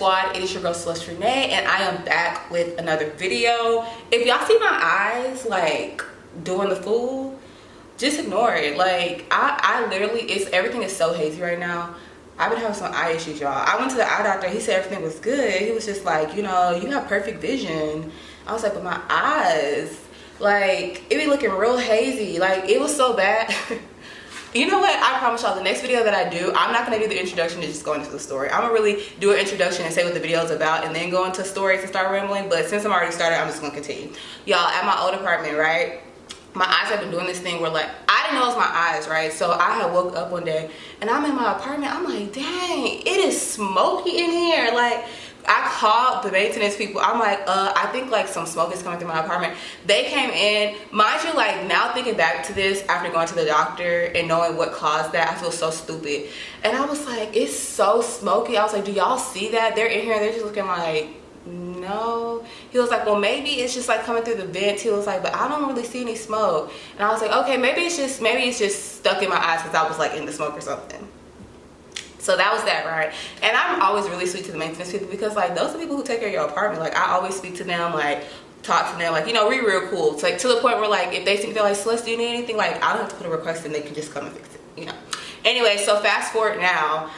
Squad. It is your girl Slush Renee, and I am back with another video. If y'all see my eyes like doing the fool, just ignore it. Like I literally, everything is so hazy right now. I've been having some eye issues, y'all. I went to the eye doctor. He said everything was good. He was just like, you know, you have perfect vision. I was like, but my eyes, like, it be looking real hazy. Like, it was so bad. You know what? I promise y'all, the next video that I do, I'm not going to do the introduction and just go into the story. I'm going to really do an introduction and say what the video is about and then go into stories and start rambling. But since I'm already started, I'm just going to continue. Y'all, at my old apartment, right? My eyes have been doing this thing where, like, I didn't know it was my eyes, right? So I had woke up one day and I'm in my apartment. I'm like, dang, it is smoky in here. Like, I called the maintenance people. I'm like, I think like some smoke is coming through my apartment. They came in. Mind you, like, now thinking back to this after going to the doctor and knowing what caused that, I feel so stupid. And I was like, it's so smoky. I was like, do y'all see that? They're in here and they're just looking like, no. He was like, well, maybe it's just like coming through the vents. He was like, but I don't really see any smoke. And I was like, okay, maybe it's just stuck in my eyes because I was like in the smoke or something. So that was that, right? And I'm always really sweet to the maintenance people because, like, those are people who take care of your apartment. Like, I always speak to them, like, talk to them, like, you know, we're real cool. It's like to the point where, like, if they think they're like, Celeste, do you need anything? Like, I don't have to put a request in, they can just come and fix it, you know. Anyway, so fast forward now,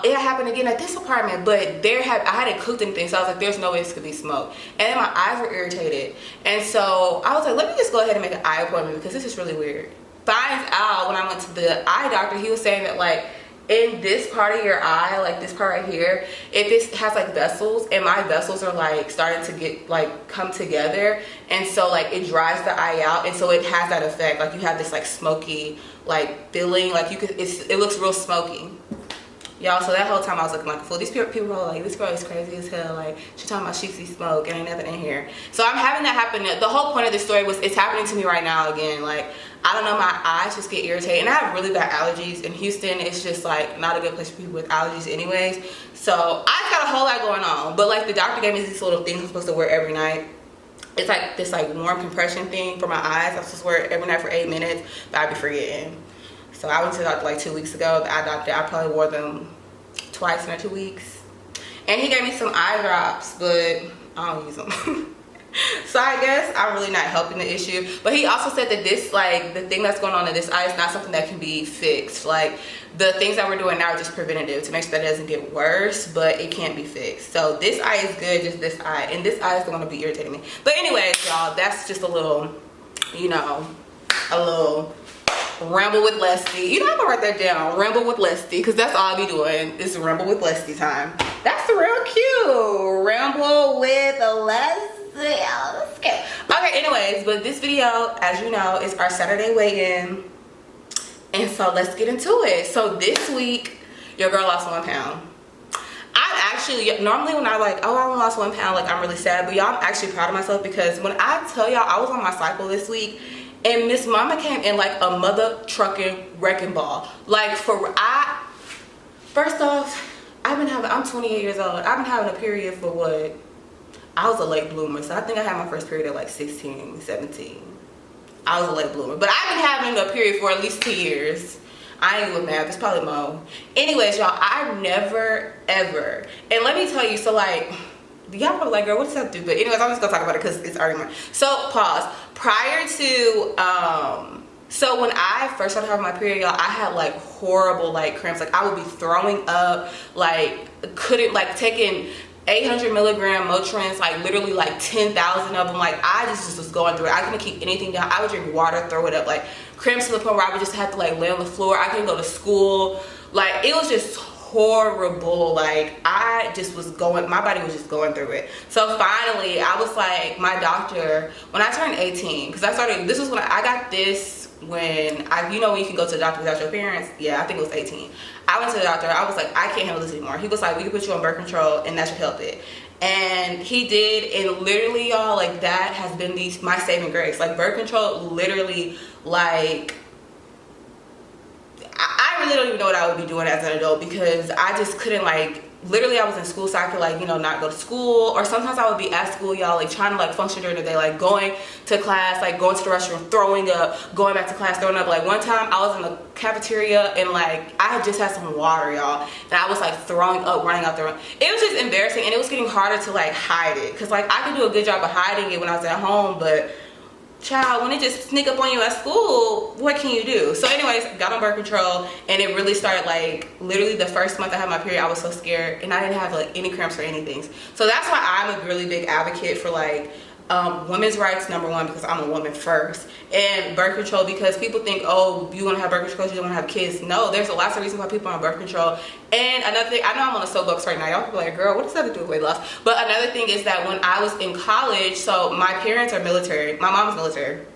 it happened again at this apartment, but I hadn't cooked anything, so I was like, there's no way this could be smoke. And then my eyes were irritated, and so I was like, let me just go ahead and make an eye appointment because this is really weird. Finds out when I went to the eye doctor, he was saying that, like, in this part of your eye, like this part right here, if it has like vessels, and my vessels are like starting to get like come together, and so like it dries the eye out, and so it has that effect. Like you have this like smoky like feeling, like you could, it looks real smoky, y'all. So that whole time I was looking like a fool. These people were like, this girl is crazy as hell. Like, she talking about she sees smoke and ain't nothing in here. So I'm having that happen. The whole point of this story was it's happening to me right now again. Like, I don't know, my eyes just get irritated. And I have really bad allergies. In Houston, it's just like not a good place for people with allergies anyways. So I've got a whole lot going on. But like the doctor gave me these little things I'm supposed to wear every night. It's like this like warm compression thing for my eyes. I'm supposed to wear it every night for 8 minutes, but I'd be forgetting. So I went to the doctor like 2 weeks ago. The eye doctor, I probably wore them twice in 2 weeks. And he gave me some eye drops, but I don't use them. So I guess I'm really not helping the issue. But he also said that this, like, the thing that's going on in this eye is not something that can be fixed. Like, the things that we're doing now are just preventative to make sure that it doesn't get worse, but it can't be fixed. So this eye is good, just this eye. And this eye is going to be irritating me. But anyways, y'all, that's just a little, you know, a little ramble with Leslie. You know, I'm gonna write that down, ramble with Leslie, because that's all I'll be doing is ramble with Leslie time. That's real cute. Ramble with Leslie. Okay, anyways, but this video, as you know, is our Saturday weigh-in, and so let's get into it. So this week your girl lost 1 pound. I'm actually, normally when I like, oh, I lost 1 pound, like I'm really sad, but y'all, I'm actually proud of myself because when I tell y'all I was on my cycle this week and Miss Mama came in like a mother trucking wrecking ball. Like, first off, I'm 28 years old. I've been having a period for what? I was a late bloomer, so I think I had my first period at like 16, 17. I was a late bloomer, but I've been having a period for at least 2 years. I ain't with math, it's probably more. Anyways, y'all, I never ever, and let me tell you, so like, y'all probably like, girl, what does that do? But anyways, I'm just gonna talk about it because it's already mine. So pause. Prior to so when I first started having my period, y'all, I had like horrible like cramps. Like I would be throwing up, like couldn't, like taking 800 milligram Motrins, like literally like 10,000 of them. Like I just was going through it. I couldn't keep anything down. I would drink water, throw it up, like cramps to the point where I would just have to like lay on the floor. I couldn't go to school. Like it was just horrible. Like I just was going, my body was just going through it. So finally I was like, my doctor, when I turned 18, because I started, this was when I got this, when you know when you can go to the doctor without your parents. Yeah, I think it was 18. I went to the doctor. I was like, I can't handle this anymore. He was like, we can put you on birth control and that should help it. And he did, and literally, y'all, like that has been my saving grace. Like birth control literally, like I really don't even know what I would be doing as an adult because I just couldn't, like, literally I was in school, so I could like, you know, not go to school, or sometimes I would be at school, y'all, like trying to like function during the day, like going to class, like going to the restroom, throwing up, going back to class, throwing up. Like one time I was in the cafeteria and like I had just had some water, y'all, and I was like throwing up, running out the room. It was just embarrassing, and it was getting harder to like hide it, because like I could do a good job of hiding it when I was at home, but child, when it just sneak up on you at school, what can you do? So anyways, got on birth control, and it really started like literally the first month I had my period, I was so scared, and I didn't have like any cramps or anything. So that's why I'm a really big advocate for like women's rights, number one, because I'm a woman first, and birth control, because people think, oh, you want to have birth control, you don't want to have kids. No, there's a lots of reasons why people are on birth control. And another thing, I know I'm on a soapbox right now, y'all people are like, girl, what does that have to do with weight loss? But another thing is that when I was in college, so my parents are military, my mom's military,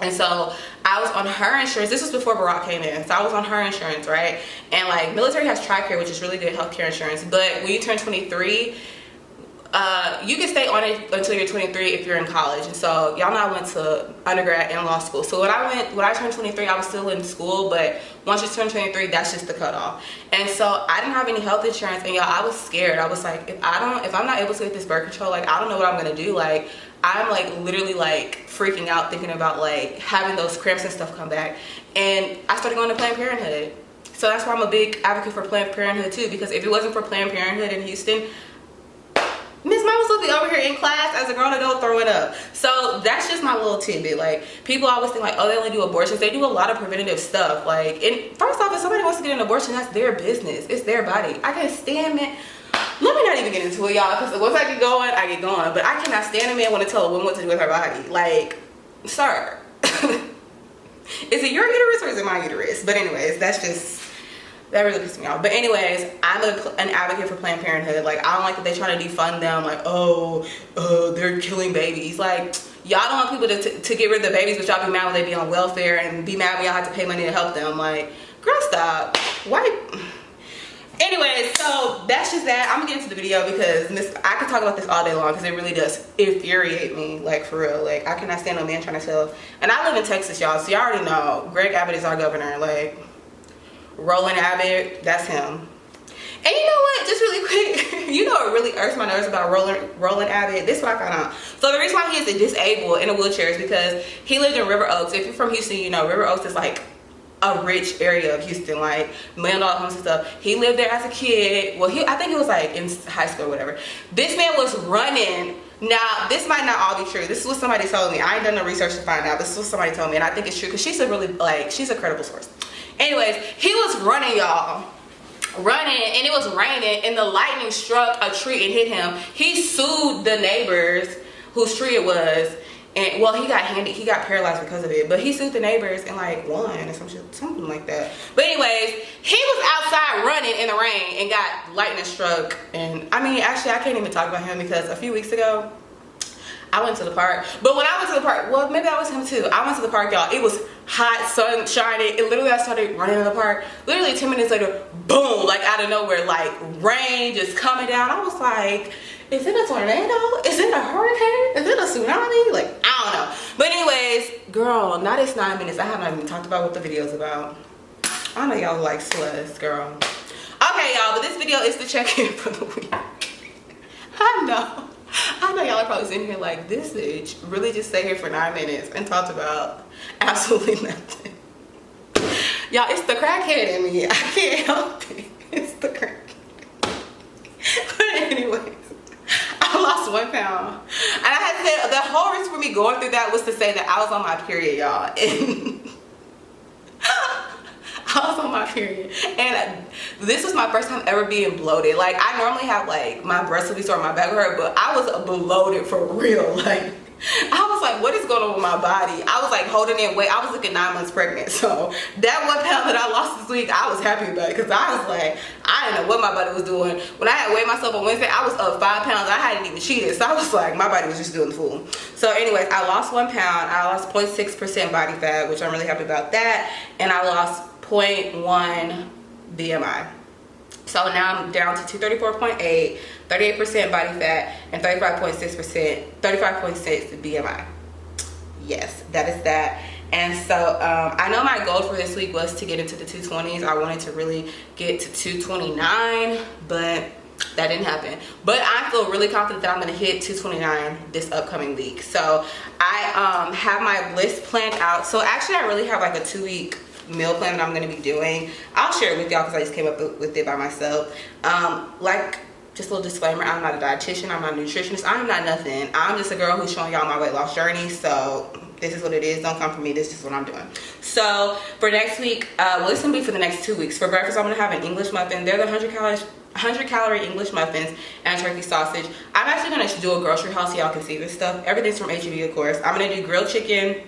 and so I was on her insurance. This was before Barack came in, so I was on her insurance, right? And like military has TRICARE, which is really good healthcare insurance, but when you turn 23, you can stay on it until you're 23 if you're in college. And so y'all know I went to undergrad and law school. So when I turned 23, I was still in school, but once you turn 23, that's just the cutoff. And so I didn't have any health insurance, and y'all, I was scared. I was like, if I'm not able to get this birth control, like I don't know what I'm gonna do. Like I'm like literally like freaking out thinking about like having those cramps and stuff come back. And I started going to Planned Parenthood. So that's why I'm a big advocate for Planned Parenthood too, because if it wasn't for Planned Parenthood in Houston, Miss Mom was looking over here in class as a grown adult throwing up. So that's just my little tidbit. Like people always think like, oh, they only do abortions. They do a lot of preventative stuff. Like, and first off, if somebody wants to get an abortion, that's their business. It's their body. I can't stand men. Let me not even get into it, y'all, because once I get going, I get going. But I cannot stand a man want to tell a woman what to do with her body. Like, sir, is it your uterus or is it my uterus? But anyways, that really pisses me off. But anyways, I'm an advocate for Planned Parenthood. Like, I don't like that they try to defund them. Like, oh, they're killing babies. Like, y'all don't want people to get rid of the babies, but y'all be mad when they be on welfare and be mad when y'all have to pay money to help them. Like, girl, stop. Why? Anyways, so that's just that. I'm gonna get into the video because I could talk about this all day long because it really does infuriate me, like for real. Like I cannot stand no man trying to tell. And I live in Texas, y'all, so y'all already know Greg Abbott is our governor. Like Roland Abbott, that's him. And you know what? Just really quick, you know what really irks my nerves about Roland Abbott? This is what I found out. So the reason why he is disabled in a wheelchair is because he lived in River Oaks. If you're from Houston, you know River Oaks is like a rich area of Houston, like $1 million homes and stuff. He lived there as a kid. Well, I think he was like in high school or whatever. This man was running. Now, this might not all be true. This is what somebody told me. I ain't done no research to find out. This is what somebody told me, and I think it's true because she's a really, like, she's a credible source. Anyways, he was running, y'all. Running, and it was raining, and the lightning struck a tree and hit him. He sued the neighbors whose tree it was. And well, he got paralyzed because of it, but he sued the neighbors and like won or something like that. But anyways, he was outside running in the rain and got lightning struck. And I mean, actually, I can't even talk about him because a few weeks ago, I went to the park. But when I went to the park, well, maybe that was him too. I went to the park, y'all. It was hot, sun shining. And literally, I started running in the park. Literally 10 minutes later, boom, like out of nowhere, like rain just coming down. I was like, is it a tornado? Is it a hurricane? Is it a tsunami? Like, I don't know. But anyways, girl, now it's 9 minutes. I haven't even talked about what the video's about. I know y'all like sluts, girl. Okay, y'all, but this video is the check-in for the week. I know y'all are probably sitting here like, this bitch really just stay here for 9 minutes and talked about absolutely nothing. Y'all, it's the crackhead in me. I can't help it. It's the crackhead. But anyways, I lost 1 pound. And I had said the whole reason for me going through that was to say that I was on my period, y'all. And I was on my period. And this was my first time ever being bloated. Like, I normally have, like, my breasts will be sore, my back will hurt, but I was bloated for real. Like, I was like, what is going on with my body? I was like holding in weight. I was looking 9 months pregnant. So that 1 pound that I lost this week, I was happy about it because I was like, I didn't know what my body was doing. When I had weighed myself on Wednesday, I was up 5 pounds. I hadn't even cheated. So I was like, my body was just doing the fool. So anyways, I lost 1 pound. I lost 0.6% body fat, which I'm really happy about that. And I lost 0.1 BMI. So now I'm down to 234.8, 38% body fat, and 35.6% BMI. Yes, that is that. And so I know my goal for this week was to get into the 220s. I wanted to really get to 229, but That didn't happen, but I feel really confident that I'm gonna hit 229 this upcoming week. So I have my list planned out. So actually I really have like a 2-week meal plan that I'm gonna be doing. I'll share it with y'all because I just came up with it by myself. Like, just a little disclaimer, I'm not a dietitian, I'm not a nutritionist, I'm not nothing. I'm just a girl who's showing y'all my weight loss journey. So this is what it is. Don't come for me. This is what I'm doing. So for next week, well, it's gonna be for the next 2 weeks. For breakfast, I'm gonna have an English muffin. They're the 100 calorie English muffins and turkey sausage. I'm actually gonna do a grocery haul so y'all can see this stuff. Everything's from H-E-B, of course. I'm gonna do grilled chicken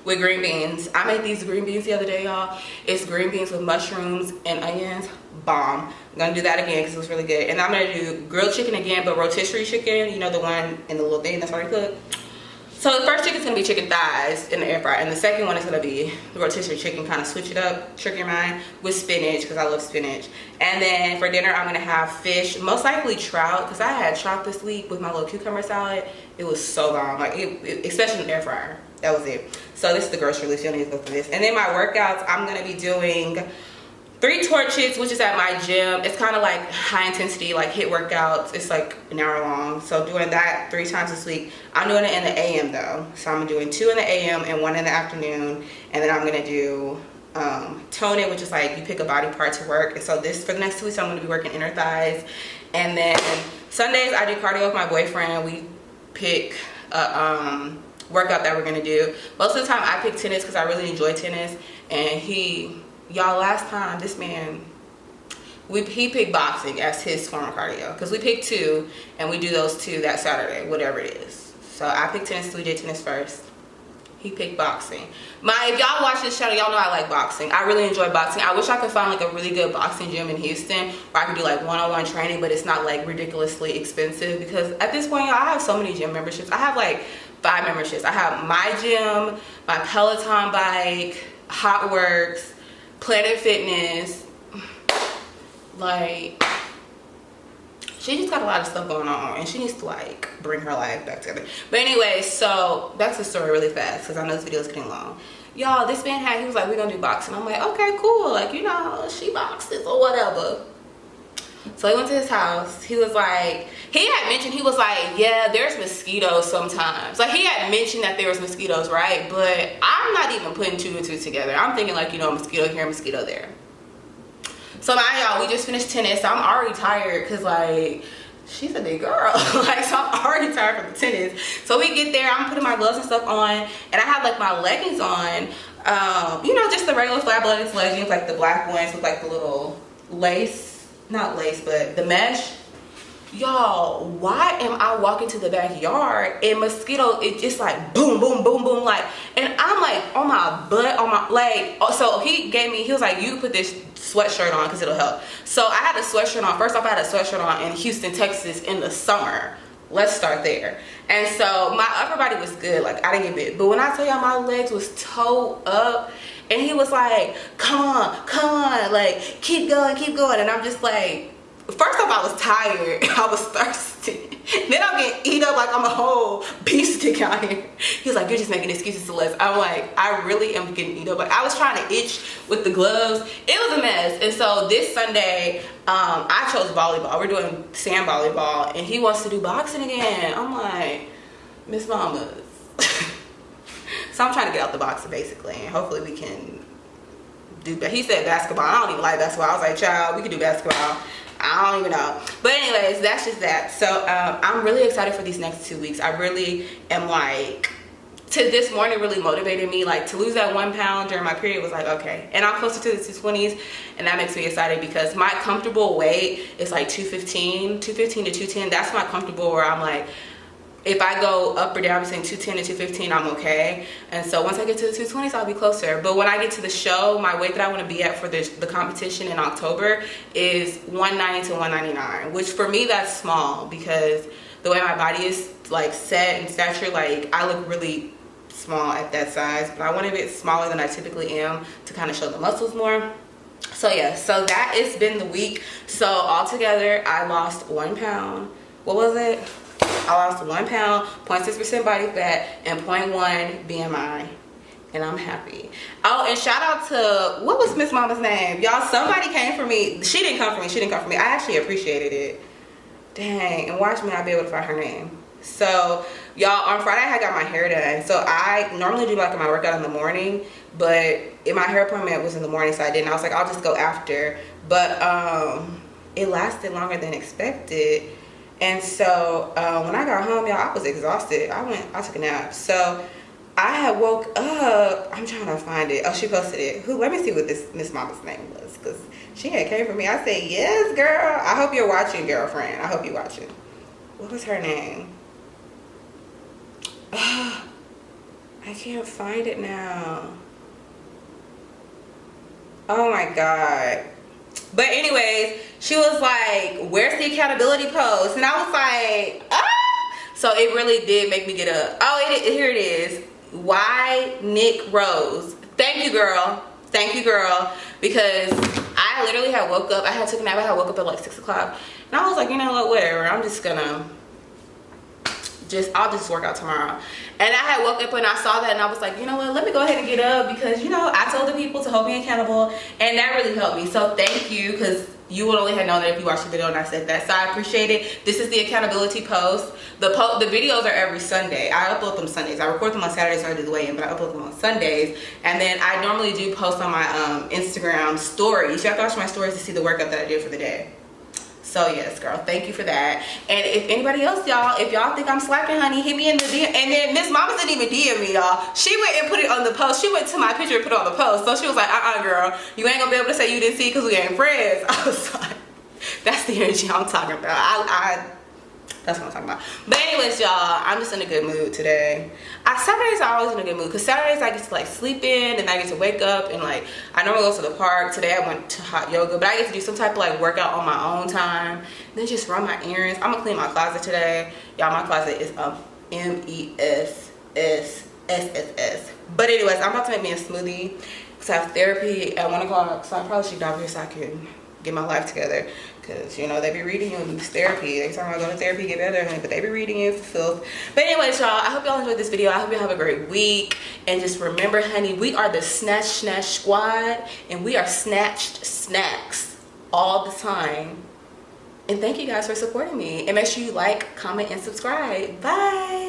with green beans. I made these green beans the other day, y'all. It's green beans with mushrooms and onions. Bomb. I'm gonna do that again because it was really good. And I'm gonna do grilled chicken again, but rotisserie chicken, you know, the one in the little thing that's already cooked. So the first chicken's gonna be chicken thighs in the air fryer, and the second one is gonna be the rotisserie chicken. Kind of switch it up, trick your mind, with spinach because I love spinach. And then for dinner, I'm gonna have fish, most likely trout, because I had trout this week with my little cucumber salad. It was so bomb, like especially in the air fryer. That was it. So this is the grocery list. You don't need to go for this. And then my workouts, I'm gonna be doing 3 torches, which is at my gym. It's kind of like high intensity, like HIIT workouts. It's like an hour long. So doing that 3 times this week. I'm doing it in the AM though. So I'm doing 2 in the AM and 1 in the afternoon. And then I'm gonna do toning, which is like you pick a body part to work. And so this, for the next 2 weeks, I'm gonna be working inner thighs. And then Sundays, I do cardio with my boyfriend. We pick a workout that we're gonna do. Most of the time I pick tennis because I really enjoy tennis. And y'all, last time, this man, he picked boxing as his form of cardio because we picked 2 and we do those 2 that Saturday, whatever it is. So I picked tennis, so we did tennis first. He picked boxing. If y'all watch this channel, y'all know I like boxing. I really enjoy boxing. I wish I could find like a really good boxing gym in Houston where I could do like one-on-one training, but it's not like ridiculously expensive because at this point, y'all, I have so many gym memberships. I have like 5 memberships. I have my gym, my Peloton bike, Hot Works, Planet Fitness. Like, she just got a lot of stuff going on and she needs to like bring her life back together. But anyway, so that's the story really fast because I know this video is getting long. Y'all, this man he was like, we're gonna do boxing. I'm like, okay, cool. Like, you know, she boxes or whatever. So I went to his house. He was like, he had mentioned, he was like, yeah, there's mosquitoes sometimes. Like, he had mentioned that there was mosquitoes, right? But I'm not even putting 2 and 2 together. I'm thinking like, you know, mosquito here, mosquito there. So now, y'all, we just finished tennis. So I'm already tired because, like, she's a big girl. Like, so I'm already tired from the tennis. So we get there. I'm putting my gloves and stuff on. And I have, like, my leggings on. You know, just the regular flat-blooded leggings, like the black ones with, like, the little lace. Not lace, but the mesh. Y'all, why am I walking to the backyard and mosquito, it just like boom, boom, boom, boom, like, and I'm like on my butt, on my, like, so he was like, you put this sweatshirt on because it'll help. So I had a sweatshirt on. First off, I had a sweatshirt on in Houston, Texas in the summer. Let's start there. And so my upper body was good, like I didn't get bit. But when I tell y'all my legs was toe up, and he was like, come on, like keep going. And I'm just like, first off, I was tired. I was thirsty. Then I'm getting eat up like I'm a whole beef stick out here. He was like, you're just making excuses, Celeste. I'm like, I really am getting eat up. Like, I was trying to itch with the gloves. It was a mess. And so this Sunday, I chose volleyball. We're doing sand volleyball. And he wants to do boxing again. I'm like, Miss Mama. So I'm trying to get out the boxing, basically. And hopefully we can do, but he said basketball. I don't even like basketball. I was like, child, we can do basketball. I don't even know. But anyways, that's just that. So I'm really excited for these next 2 weeks. I really am like, to this morning really motivated me. Like, to lose that 1 pound during my period was like, okay. And I'm closer to the 220s, and that makes me excited because my comfortable weight is like 215 to 210. That's my comfortable where I'm like, if I go up or down between 210 and 215, I'm okay. And so once I get to the 220s, I'll be closer. But when I get to the show, my weight that I want to be at for the competition in October is 190 to 199, which for me, that's small because the way my body is like set and stature, like I look really small at that size, but I want to be smaller than I typically am to kind of show the muscles more. So yeah, so that has been the week. So altogether, I lost 1 pound. What was it? I lost 1 pound, 0.6% body fat, and 0.1 BMI, and I'm happy. Oh, and shout out to, what was Miss Mama's name? Y'all, somebody came for me. She didn't come for me. I actually appreciated it. Dang, and watch me not be able to find her name. So y'all, on Friday I got my hair done. So I normally do like my workout in the morning, but my hair appointment was in the morning, so I didn't. I was like, I'll just go after. But it lasted longer than expected. And so when I got home, y'all, I was exhausted. I took a nap. So I had woke up. I'm trying to find it. Oh, she posted it. Let me see what this Miss Mama's name was, because she had came for me. I said, yes, girl. I hope you're watching, girlfriend. I hope you're watching. What was her name? I can't find it now. Oh my God. But anyways, she was like, where's the accountability post? And I was like, ah. So it really did make me get up. Oh, here it is. Why Nick Rose? Thank you, girl. Thank you, girl. Because I literally had woke up. I had took a nap. I had woke up at like 6 o'clock. And I was like, you know what, whatever. I'm just gonna I'll just work out tomorrow. And I had woke up and I saw that and I was like, you know what, let me go ahead and get up, because, you know, I told the people to hold me accountable, and that really helped me. So thank you, because you would only have known that if you watched the video and I said that. So I appreciate it. This is the accountability post. The videos are every Sunday. I upload them Sundays. I record them on Saturdays so I do the weigh-in, but I upload them on Sundays. And then I normally do post on my Instagram stories. You have to watch my stories to see the workout that I did for the day. So yes, girl, thank you for that. And if anybody else, y'all, if y'all think I'm slacking, honey, hit me in the DM. And then Miss Mama didn't even DM me, y'all. She went and put it on the post. She went to my picture and put it on the post. So she was like, girl, you ain't gonna be able to say you didn't see it because we ain't friends. I was like, that's the energy I'm talking about. That's what I'm talking about. But anyways, y'all, I'm just in a good mood today. Saturdays are always in a good mood, because Saturdays I get to like sleep in, and I get to wake up, and like I normally go to the park. Today I went to hot yoga, but I get to do some type of like workout on my own time, then just run my errands. I'm gonna clean my closet today, y'all. My closet is MESSSSS. But anyways, I'm about to make me a smoothie because I have therapy at 1 o'clock, so I probably should get off here so I can get my life together, because you know they be reading you in this therapy. They talking about going to therapy, get better, honey, but they be reading you for filth. But anyways, y'all, I hope y'all enjoyed this video. I hope y'all have a great week, and just remember, honey, we are the Snatch Squad, and we are snatched snacks all the time. And thank you guys for supporting me, and make sure you like, comment, and subscribe. Bye.